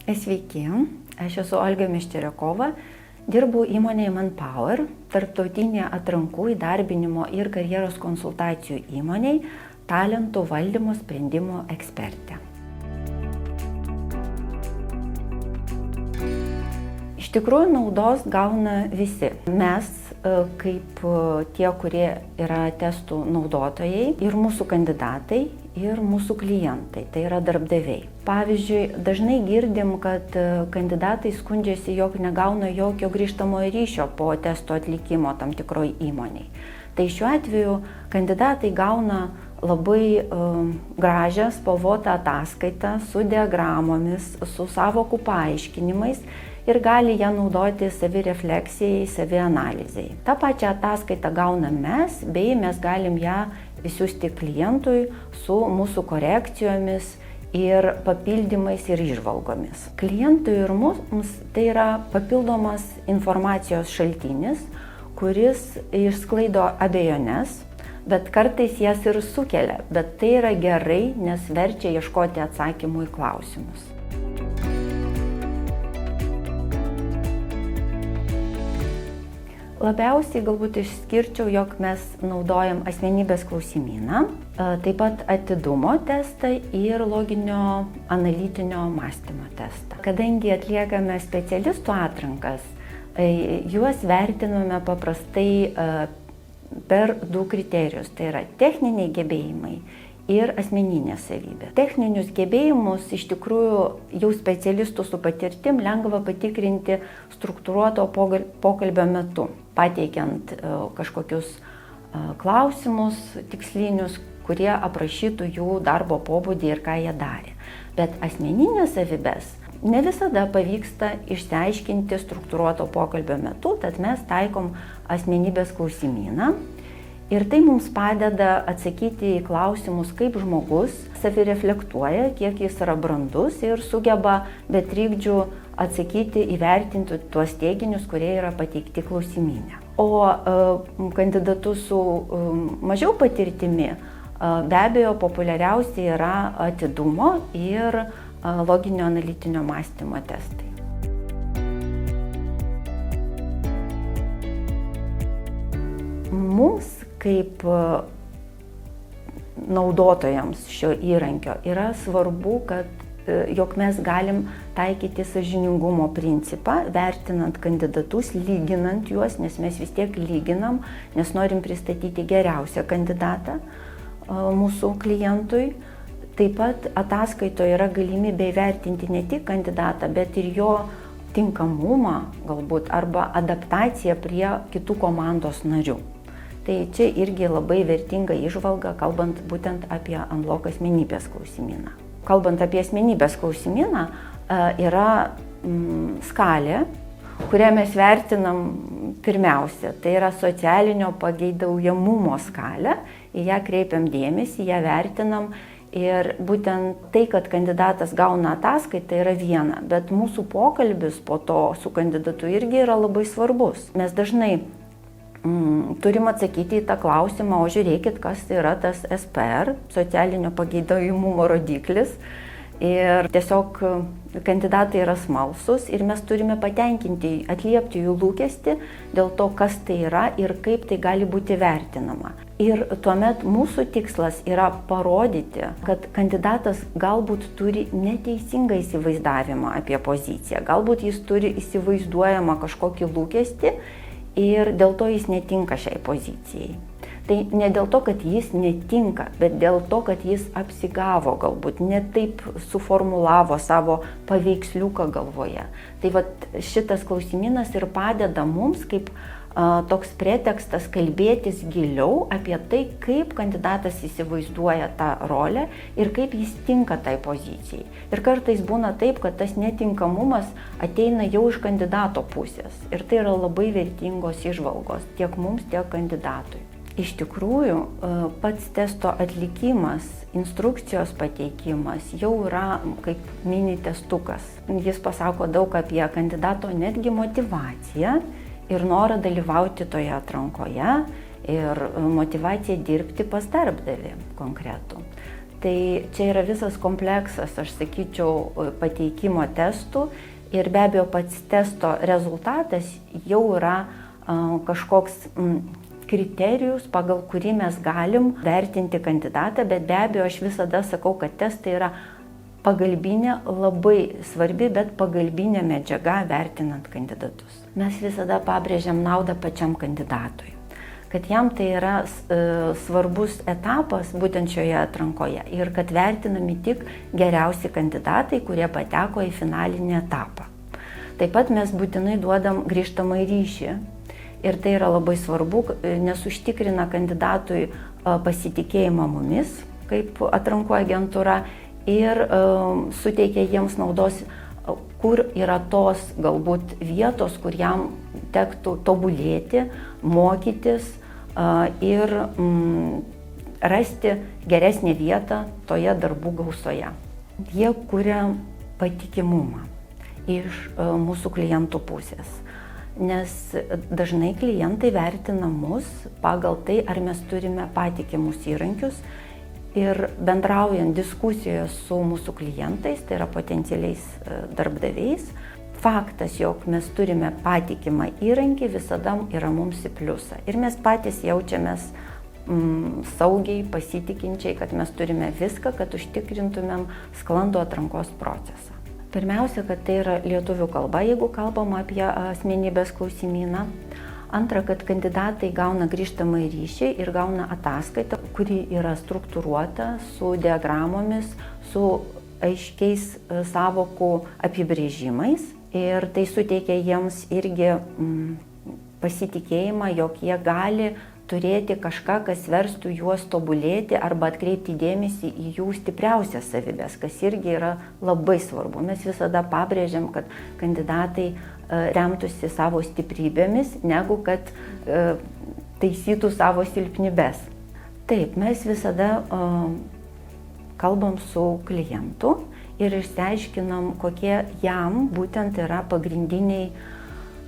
Sveiki, aš esu Olga Meščerekova, dirbu įmonėje Manpower, tarptautinė atrankų, įdarbinimo ir karjeros konsultacijų įmonėje, talentų valdymo sprendimų ekspertė. Iš tikrųjų, naudos gauna visi. Mes, kaip tie, kurie yra testų naudotojai, ir mūsų kandidatai, ir mūsų klientai, tai yra darbdaviai. Pavyzdžiui, dažnai girdim, kad kandidatai skundžiasi, jog negauna jokio grįžtamojo ryšio po testo atlikimo tam tikroj įmonėj. Tai šiuo atveju kandidatai gauna labai gražią spalvotą ataskaitą su diagramomis, su sąvokų paaiškinimais ir gali ją naudoti savirefleksijai, savianalizei. Ta pačia ataskaita gaunam mes, bei mes galim ją išsiųsti klientui su mūsų korekcijomis ir papildymais ir įžvalgomis. Klientui ir mums tai yra papildomas informacijos šaltinis, kuris išsklaido abejones, bet kartais jas ir sukelia, bet tai yra gerai, nes verčia ieškoti atsakymų į klausimus. Labiausiai galbūt išskirčiau, jog mes naudojam asmenybės klausimyną, taip pat atidumo testą ir loginio analitinio mąstymo testą. Kadangi atliekame specialistų atrankas, juos vertiname paprastai per du kriterijus, tai yra techniniai gebėjimai ir asmeninės savybės. Techninius gebėjimus iš tikrųjų jau specialistų su patirtim lengva patikrinti struktūruoto pokalbio metu, pateikiant kažkokius klausimus tikslinius, kurie aprašytų jų darbo pobūdį ir ką jie darė. Bet asmeninės savybės ne visada pavyksta išsiaiškinti struktūruoto pokalbio metu, tad mes taikom asmenybės klausimyną. Ir tai mums padeda atsakyti į klausimus, kaip žmogus savireflektuoja, kiek jis yra brandus ir sugeba be trikdžių atsakyti, įvertinti tuos teiginius, kurie yra pateikti klausimyne. O kandidatus su mažiau patirtimi be abejo populiariausiai yra atidumo ir loginio analitinio mąstymo testai. Mums kaip naudotojams šio įrankio yra svarbu, jog mes galim taikyti sąžiningumo principą, vertinant kandidatus, lyginant juos, nes mes vis tiek lyginam, nes norim pristatyti geriausią kandidatą mūsų klientui. Taip pat ataskaitoje yra galimybė įvertinti ne tik kandidatą, bet ir jo tinkamumą galbūt arba adaptaciją prie kitų komandos narių. Tai čia irgi labai vertinga įžvalga, kalbant būtent apie Unlock asmenybės klausimyną. Kalbant apie asmenybės klausimyną, yra skalė, kurią mes vertinam pirmiausia. Tai yra socialinio pageidaujamumo skalė, į ją kreipiam dėmesį, ją vertinam. Ir būtent tai, kad kandidatas gauna ataskaitą, yra viena, bet mūsų pokalbis po to su kandidatu irgi yra labai svarbus. Mes dažnai turim atsakyti į tą klausimą, o žiūrėkit, kas yra tas SPR, socialinio pageidaujamumo rodiklis. Ir tiesiog kandidatai yra smalsus ir mes turime patenkinti, atliepti jų lūkestį dėl to, kas tai yra ir kaip tai gali būti vertinama. Ir tuomet mūsų tikslas yra parodyti, kad kandidatas galbūt turi neteisingą įsivaizdavimą apie poziciją, galbūt jis turi įsivaizduojamą kažkokį lūkestį ir dėl to jis netinka šiai pozicijai. Tai ne dėl to, kad jis netinka, bet dėl to, kad jis apsigavo galbūt, ne taip suformulavo savo paveiksliuką galvoje. Tai vat šitas klausimynas ir padeda mums kaip toks pretekstas kalbėtis giliau apie tai, kaip kandidatas įsivaizduoja tą rolę ir kaip jis tinka tai pozicijai. Ir kartais būna taip, kad tas netinkamumas ateina jau iš kandidato pusės. Ir tai yra labai vertingos įžvalgos tiek mums, tiek kandidatui. Iš tikrųjų, pats testo atlikimas, instrukcijos pateikimas jau yra kaip mini testukas. Jis pasako daug apie kandidato netgi motyvaciją ir norą dalyvauti toje atrankoje ir motyvaciją dirbti pas darbdavį konkretų. Tai čia yra visas kompleksas, aš sakyčiau, pateikimo testų ir be abejo pats testo rezultatas jau yra kažkoks kriterijus, pagal kurį mes galim vertinti kandidatą, bet be abejo aš visada sakau, kad testai yra pagalbinė, labai svarbi, bet pagalbinė medžiaga vertinant kandidatus. Mes visada pabrėžiam naudą pačiam kandidatui, kad jam tai yra svarbus etapas būtent šioje atrankoje ir kad vertinami tik geriausi kandidatai, kurie pateko į finalinį etapą. Taip pat mes būtinai duodam grįžtamąjį ryšį ir tai yra labai svarbu, nes užtikrina kandidatui pasitikėjimą mumis kaip atrankų agentūra ir suteikia jiems naudos, kur yra tos galbūt vietos, kur jam tektų tobulėti, mokytis ir rasti geresnę vietą toje darbų gausoje. Jie kuria patikimumą iš mūsų klientų pusės, nes dažnai klientai vertina mus pagal tai, ar mes turime patikimus įrankius. Ir bendraujant diskusijoje su mūsų klientais, tai yra potencialiais darbdaviais, faktas, jog mes turime patikimą įrankį, visada yra mums į pliusą. Ir mes patys jaučiamės saugiai, pasitikinčiai, kad mes turime viską, kad užtikrintumėm sklandų atrankos procesą. Pirmiausia, kad tai yra lietuvių kalba, jeigu kalbam apie asmenybės klausimyną. Antra, kad kandidatai gauna grįžtamąjį ryšį ir gauna ataskaitą, kuri yra struktūruota su diagramomis, su aiškiais sąvokų apibrėžimais. Ir tai suteikia jiems irgi pasitikėjimą, jog jie gali turėti kažką, kas verstų juos tobulėti arba atkreipti dėmesį į jų stipriausias savybes, kas irgi yra labai svarbu. Mes visada pabrėžiam, kad kandidatai remtųsi savo stiprybėmis, negu kad taisytų savo silpnybes. Taip, mes visada kalbam su klientu ir išsiaiškinam, kokie jam būtent yra pagrindiniai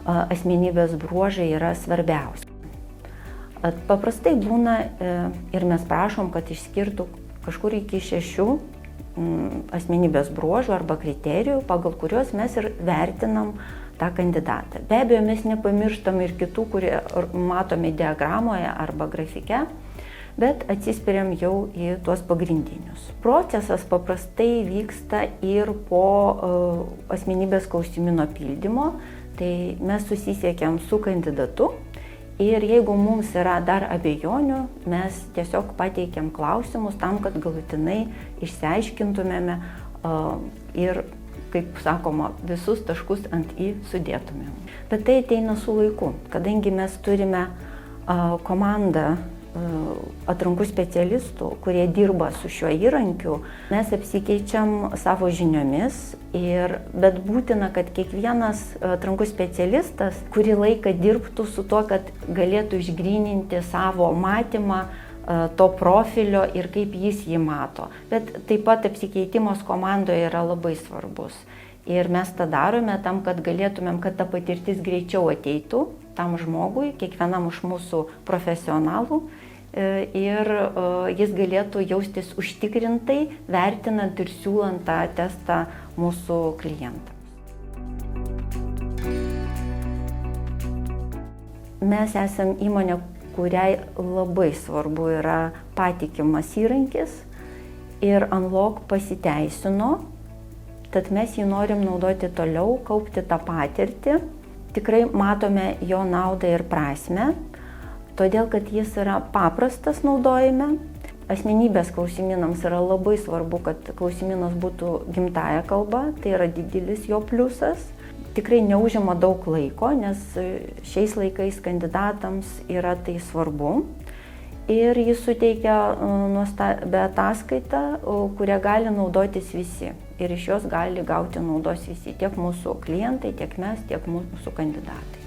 asmenybės bruožai yra svarbiausi. Paprastai būna ir mes prašom, kad išskirtų kažkur iki 6 asmenybės bruožų arba kriterijų, pagal kuriuos mes ir vertinam tą kandidatą. Be abejo, mes nepamirštam ir kitų, kurie matome diagramoje arba grafike, bet atsispiriam jau į tuos pagrindinius. Procesas paprastai vyksta ir po asmenybės klausimyno pildymo, tai mes susisiekiam su kandidatu ir jeigu mums yra dar abejonių, mes tiesiog pateikiam klausimus tam, kad galutinai išsiaiškintumėme ir, kaip sakoma, visus taškus ant i sudėtumėm. Bet tai ateina su laiku, kadangi mes turime komandą atrankų specialistų, kurie dirba su šiuo įrankiu, mes apsikeičiam savo žiniomis, bet būtina, kad kiekvienas atrankų specialistas kurį laiką dirbtų su tuo, kad galėtų išgryninti savo matymą to profilio ir kaip jis jį mato. Bet taip pat apsikeitimas komandoje yra labai svarbus. Ir mes tą darome tam, kad galėtumėm, kad ta patirtis greičiau ateitų tam žmogui, kiekvienam iš mūsų profesionalų, ir jis galėtų jaustis užtikrintai, vertinant ir siūlant tą testą mūsų klientams. Mes esam įmonė, kuriai labai svarbu yra patikimas įrankis ir Unlock pasiteisino, tad mes jį norim naudoti toliau, kaupti tą patirtį. Tikrai matome jo naudą ir prasmę, todėl kad jis yra paprastas naudojime. Asmenybės klausimynams yra labai svarbu, kad klausimynas būtų gimtąja kalba, tai yra didelis jo pliusas. Tikrai neužima daug laiko, nes šiais laikais kandidatams yra tai svarbu. Ir jis suteikia nuostabią ataskaitą, kurią gali naudotis visi. Ir iš jos gali gauti naudos visi, tiek mūsų klientai, tiek mes, tiek mūsų kandidatai.